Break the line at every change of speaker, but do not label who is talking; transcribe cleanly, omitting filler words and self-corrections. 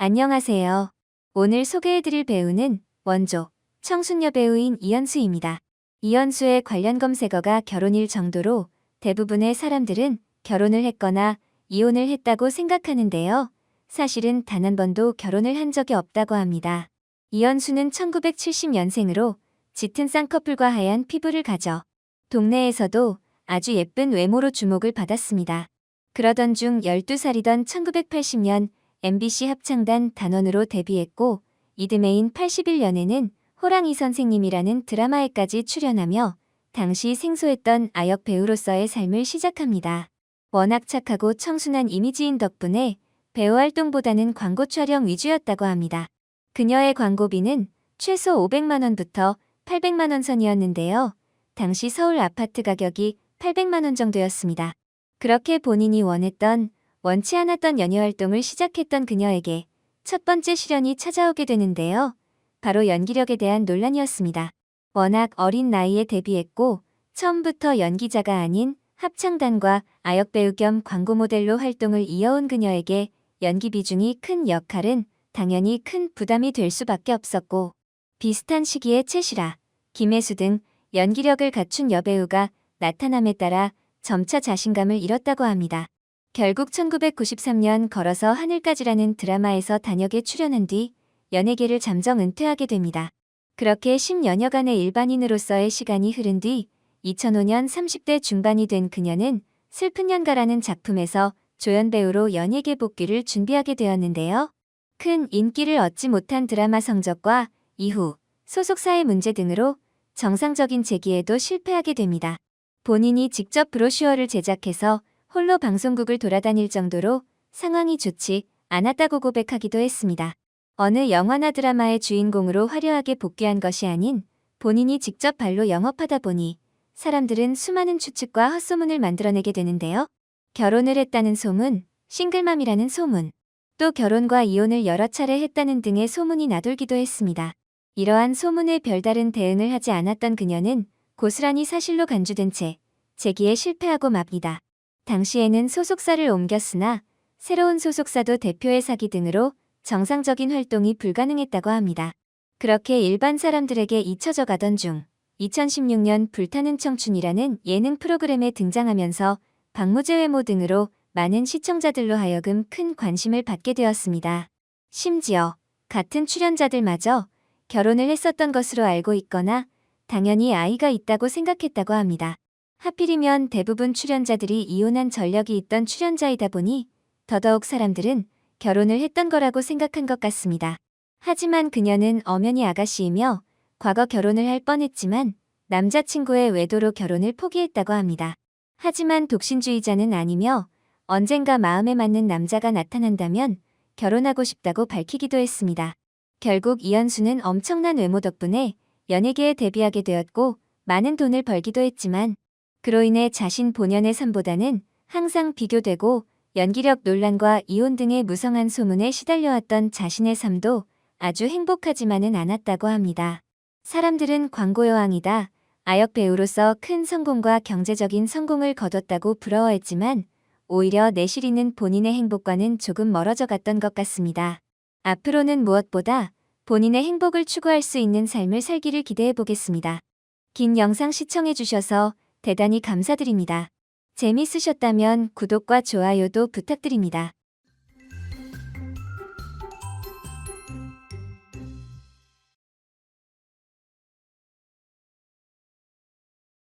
안녕하세요. 오늘 소개해드릴 배우는 원조, 청순 여배우인 이현수입니다. 이현수의 관련 검색어가 결혼일 정도로 대부분의 사람들은 결혼을 했거나 이혼을 했다고 생각하는데요. 사실은 단 한 번도 결혼을 한 적이 없다고 합니다. 이현수는 1970년생으로 짙은 쌍꺼풀과 하얀 피부를 가져 동네에서도 아주 예쁜 외모로 주목을 받았습니다. 그러던 중 12살이던 1980년 MBC 합창단 단원으로 데뷔했고 이듬해인 81년에는 호랑이 선생님이라는 드라마에까지 출연하며 당시 생소했던 아역 배우로서의 삶을 시작합니다. 워낙 착하고 청순한 이미지인 덕분에 배우 활동보다는 광고 촬영 위주였다고 합니다. 그녀의 광고비는 최소 500만 원부터 800만 원 선이었는데요. 당시 서울 아파트 가격이 800만 원 정도였습니다. 그렇게 본인이 원치 않았던 연예 활동을 시작했던 그녀에게 첫 번째 시련이 찾아오게 되는데요. 바로 연기력에 대한 논란이었습니다. 워낙 어린 나이에 데뷔했고 처음부터 연기자가 아닌 합창단과 아역 배우 겸 광고 모델로 활동을 이어온 그녀에게 연기 비중이 큰 역할은 당연히 큰 부담이 될 수밖에 없었고 비슷한 시기에 최시라, 김혜수 등 연기력을 갖춘 여배우가 나타남에 따라 점차 자신감을 잃었다고 합니다. 결국 1993년 걸어서 하늘까지라는 드라마에서 단역에 출연한 뒤 연예계를 잠정 은퇴하게 됩니다. 그렇게 10여 년간의 일반인으로서의 시간이 흐른 뒤 2005년 30대 중반이 된 그녀는 슬픈 연가라는 작품에서 조연 배우로 연예계 복귀를 준비하게 되었는데요. 큰 인기를 얻지 못한 드라마 성적과 이후 소속사의 문제 등으로 정상적인 재기에도 실패하게 됩니다. 본인이 직접 브로슈어를 제작해서 홀로 방송국을 돌아다닐 정도로 상황이 좋지 않았다고 고백하기도 했습니다. 어느 영화나 드라마의 주인공으로 화려하게 복귀한 것이 아닌 본인이 직접 발로 영업하다 보니 사람들은 수많은 추측과 헛소문을 만들어내게 되는데요. 결혼을 했다는 소문, 싱글맘이라는 소문, 또 결혼과 이혼을 여러 차례 했다는 등의 소문이 나돌기도 했습니다. 이러한 소문에 별다른 대응을 하지 않았던 그녀는 고스란히 사실로 간주된 채 재기에 실패하고 맙니다. 당시에는 소속사를 옮겼으나 새로운 소속사도 대표의 사기 등으로 정상적인 활동이 불가능했다고 합니다. 그렇게 일반 사람들에게 잊혀져 가던 중 2016년 불타는 청춘이라는 예능 프로그램에 등장하면서 박무제 외모 등으로 많은 시청자들로 하여금 큰 관심을 받게 되었습니다. 심지어 같은 출연자들마저 결혼을 했었던 것으로 알고 있거나 당연히 아이가 있다고 생각했다고 합니다. 하필이면 대부분 출연자들이 이혼한 전력이 있던 출연자이다 보니 더더욱 사람들은 결혼을 했던 거라고 생각한 것 같습니다. 하지만 그녀는 엄연히 아가씨이며 과거 결혼을 할 뻔했지만 남자친구의 외도로 결혼을 포기했다고 합니다. 하지만 독신주의자는 아니며 언젠가 마음에 맞는 남자가 나타난다면 결혼하고 싶다고 밝히기도 했습니다. 결국 이현수는 엄청난 외모 덕분에 연예계에 데뷔하게 되었고 많은 돈을 벌기도 했지만 그로 인해 자신 본연의 삶보다는 항상 비교되고 연기력 논란과 이혼 등의 무성한 소문에 시달려왔던 자신의 삶도 아주 행복하지만은 않았다고 합니다. 사람들은 광고 여왕이다, 아역 배우로서 큰 성공과 경제적인 성공을 거뒀다고 부러워했지만 오히려 내실있는 본인의 행복과는 조금 멀어져 갔던 것 같습니다. 앞으로는 무엇보다 본인의 행복을 추구할 수 있는 삶을 살기를 기대해 보겠습니다. 긴 영상 시청해주셔서 대단히 감사드립니다. 재밌으셨다면 구독과 좋아요도 부탁드립니다.